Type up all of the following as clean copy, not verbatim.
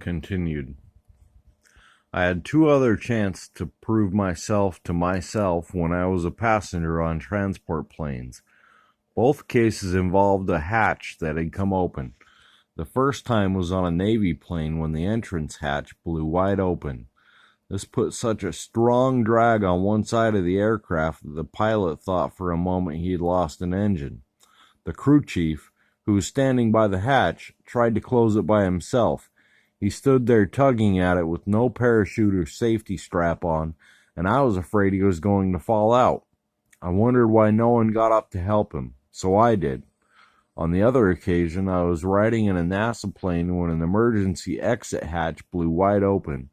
continued. I had two other chances to prove myself to myself when I was a passenger on transport planes. Both cases involved a hatch that had come open. The first time was on a Navy plane when the entrance hatch blew wide open. This put such a strong drag on one side of the aircraft that the pilot thought for a moment he had lost an engine. The crew chief, who was standing by the hatch, tried to close it by himself. He stood there tugging at it with no parachute or safety strap on, and I was afraid he was going to fall out. I wondered why no one got up to help him, so I did. On the other occasion, I was riding in a NASA plane when an emergency exit hatch blew wide open.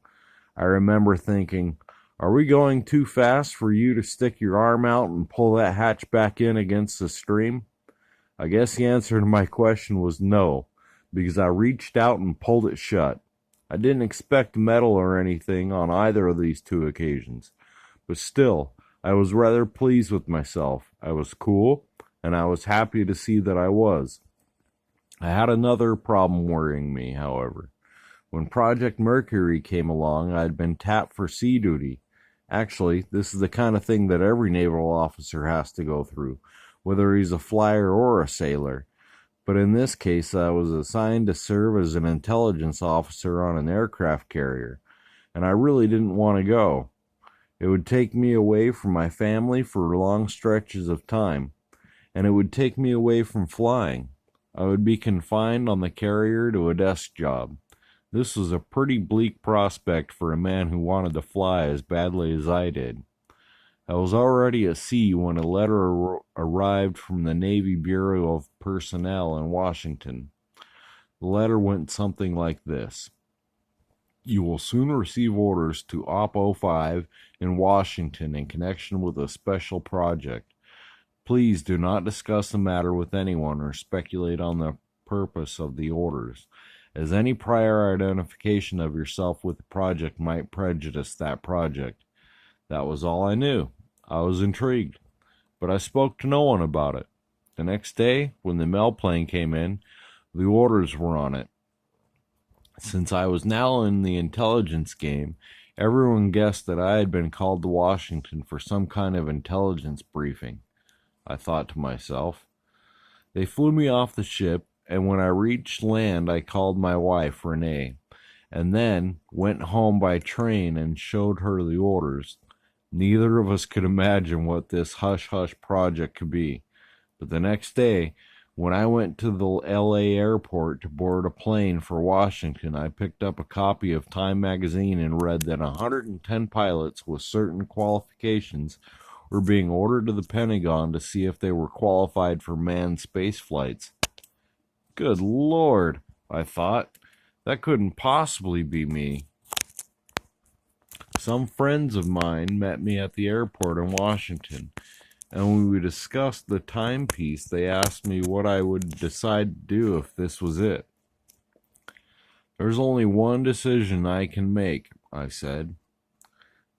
I remember thinking, "Are we going too fast for you to stick your arm out and pull that hatch back in against the stream?" I guess the answer to my question was no, because I reached out and pulled it shut. I didn't expect metal or anything on either of these two occasions, but still, I was rather pleased with myself. I was cool, and I was happy to see that I was. I had another problem worrying me, however. When Project Mercury came along, I had been tapped for sea duty. Actually, this is the kind of thing that every naval officer has to go through, whether he's a flyer or a sailor. But in this case, I was assigned to serve as an intelligence officer on an aircraft carrier, and I really didn't want to go. It would take me away from my family for long stretches of time, and it would take me away from flying. I would be confined on the carrier to a desk job. This was a pretty bleak prospect for a man who wanted to fly as badly as I did. I was already at sea when a letter arrived from the Navy Bureau of Personnel in Washington. The letter went something like this: "You will soon receive orders to Op 05 in Washington in connection with a special project. Please do not discuss the matter with anyone or speculate on the purpose of the orders, as any prior identification of yourself with the project might prejudice that project." That was all I knew. I was intrigued, but I spoke to no one about it. The next day, when the mail plane came in, the orders were on it. Since I was now in the intelligence game, everyone guessed that I had been called to Washington for some kind of intelligence briefing. I thought to myself. They flew me off the ship, and when I reached land, I called my wife, Renee, and then went home by train and showed her the orders. Neither of us could imagine what this hush-hush project could be. But the next day, when I went to the L.A. airport to board a plane for Washington, I picked up a copy of Time magazine and read that 110 pilots with certain qualifications were being ordered to the Pentagon to see if they were qualified for manned space flights. Good Lord, I thought. That couldn't possibly be me. Some friends of mine met me at the airport in Washington, and when we discussed the timepiece, they asked me what I would decide to do if this was it. "There's only one decision I can make," I said.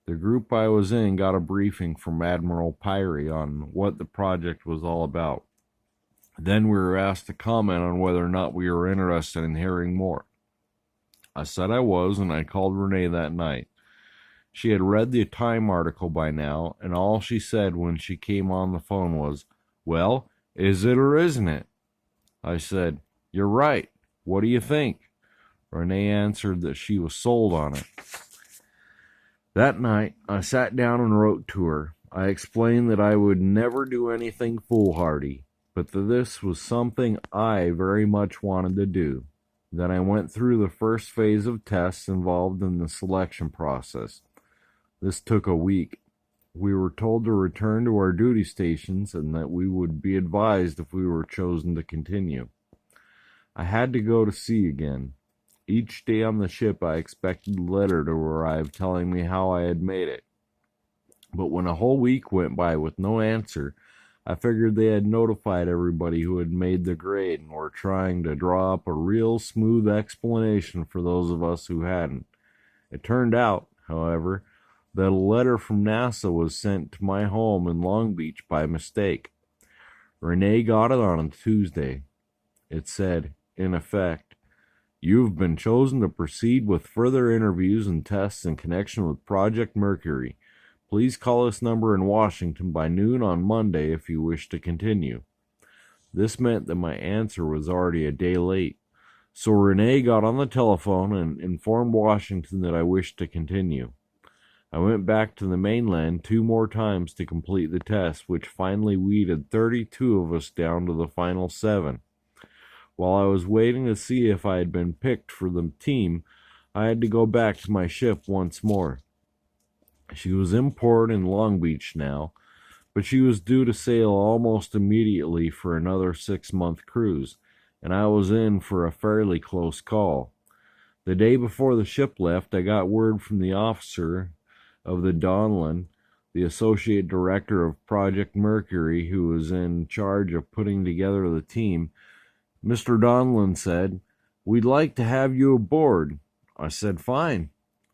The group I was in got a briefing from Admiral Pyrie on what the project was all about. Then we were asked to comment on whether or not we were interested in hearing more. I said I was, and I called Renee that night. She had read the Time article by now, and all she said when she came on the phone was, "Well, is it or isn't it?" I said, "You're right. What do you think?" Renee answered that she was sold on it. That night, I sat down and wrote to her. I explained that I would never do anything foolhardy, but that this was something I very much wanted to do. Then I went through the first phase of tests involved in the selection process. This took a week. We were told to return to our duty stations and that we would be advised if we were chosen to continue. I had to go to sea again. Each day on the ship I expected a letter to arrive telling me how I had made it. But when a whole week went by with no answer, I figured they had notified everybody who had made the grade and were trying to draw up a real smooth explanation for those of us who hadn't. It turned out, however, that a letter from NASA was sent to my home in Long Beach by mistake. Renee got it on a Tuesday. It said, in effect, You've been chosen to proceed with further interviews and tests in connection with Project Mercury. Please call this number in Washington by noon on Monday if you wish to continue." This meant that my answer was already a day late. So Renee got on the telephone and informed Washington that I wished to continue. I went back to the mainland 2 more times to complete the test, which finally weeded 32 of us down to the final 7. While I was waiting to see if I had been picked for the team, I had to go back to my ship once more. She was in port in Long Beach now, but she was due to sail almost immediately for another 6-month cruise, and I was in for a fairly close call. The day before the ship left, I got word from the officer of the Donlin, the associate director of Project Mercury, who was in charge of putting together the team. Mr. Donlin said, "We'd like to have you aboard." I said, "Fine,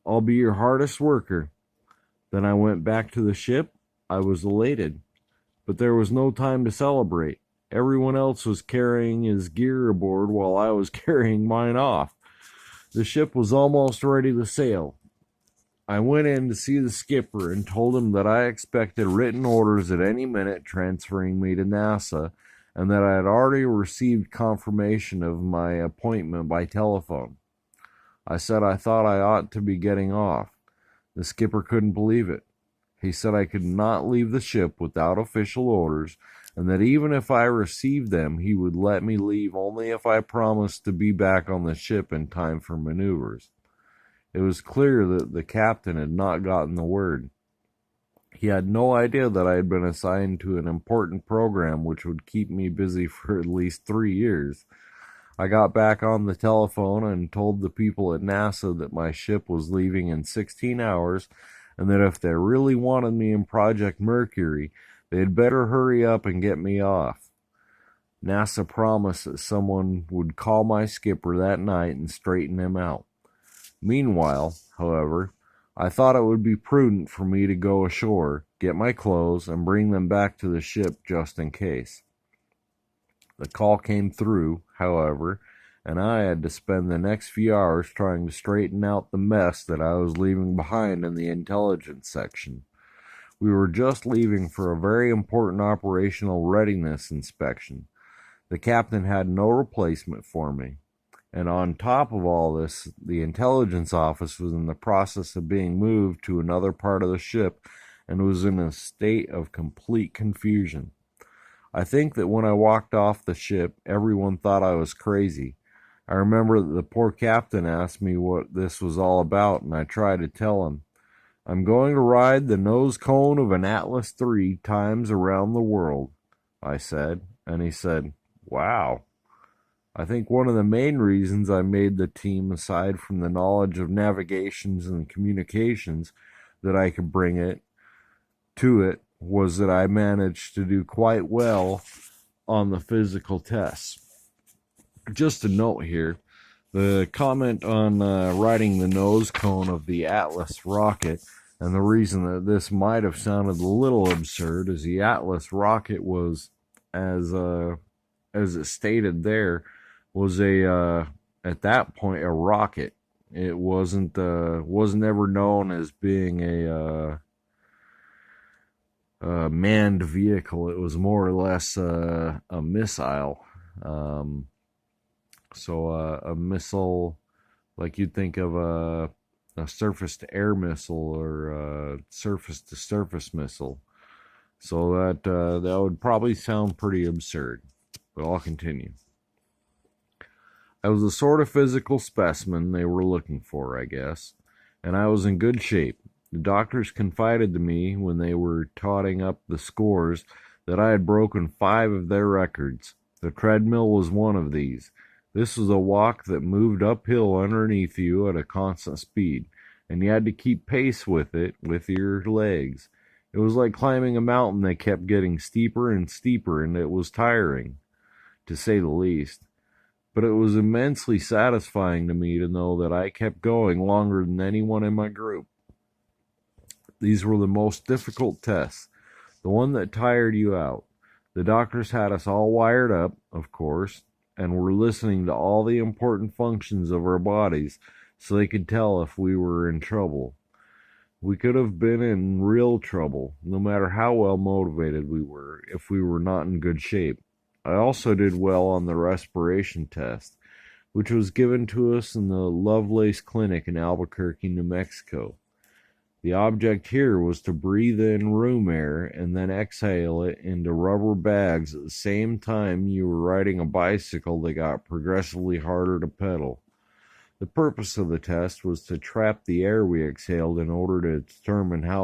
I'll be your hardest worker." Then I went back to the ship. I was elated, but there was no time to celebrate. Everyone else was carrying his gear aboard while I was carrying mine off. The ship was almost ready to sail. I went in to see the skipper and told him that I expected written orders at any minute transferring me to NASA, and that I had already received confirmation of my appointment by telephone. I said I thought I ought to be getting off. The skipper couldn't believe it. He said I could not leave the ship without official orders, and that even if I received them, he would let me leave only if I promised to be back on the ship in time for maneuvers. It was clear that the captain had not gotten the word. He had no idea that I had been assigned to an important program which would keep me busy for at least 3 years. I got back on the telephone and told the people at NASA that my ship was leaving in 16 hours, and that if they really wanted me in Project Mercury, they had better hurry up and get me off. NASA promised that someone would call my skipper that night and straighten him out. Meanwhile, however, I thought it would be prudent for me to go ashore, get my clothes, and bring them back to the ship just in case. The call came through, however, and I had to spend the next few hours trying to straighten out the mess that I was leaving behind in the intelligence section. We were just leaving for a very important operational readiness inspection. The captain had no replacement for me. And on top of all this, the intelligence office was in the process of being moved to another part of the ship and was in a state of complete confusion. I think that when I walked off the ship, everyone thought I was crazy. I remember that the poor captain asked me what this was all about, and I tried to tell him. "I'm going to ride the nose cone of an Atlas III times around the world," I said, and he said, "Wow." I think one of the main reasons I made the team, aside from the knowledge of navigations and communications that I could bring to it, was that I managed to do quite well on the physical tests. Just a note here, the comment on riding the nose cone of the Atlas rocket, and the reason that this might have sounded a little absurd is the Atlas rocket was, as it stated there, was at that point a rocket. It wasn't ever known as being a manned vehicle. It was more or less a missile. A missile, like you'd think of a surface-to-air missile or a surface-to-surface missile. So that would probably sound pretty absurd, but I'll continue. I was the sort of physical specimen they were looking for, I guess, and I was in good shape. The doctors confided to me when they were totting up the scores that I had broken 5 of their records. The treadmill was one of these. This was a walk that moved uphill underneath you at a constant speed, and you had to keep pace with it with your legs. It was like climbing a mountain that kept getting steeper and steeper, and it was tiring, to say the least. But it was immensely satisfying to me to know that I kept going longer than anyone in my group. These were the most difficult tests, the one that tired you out. The doctors had us all wired up, of course, and were listening to all the important functions of our bodies so they could tell if we were in trouble. We could have been in real trouble, no matter how well motivated we were, if we were not in good shape. I also did well on the respiration test, which was given to us in the Lovelace Clinic in Albuquerque, New Mexico. The object here was to breathe in room air and then exhale it into rubber bags at the same time you were riding a bicycle that got progressively harder to pedal. The purpose of the test was to trap the air we exhaled in order to determine how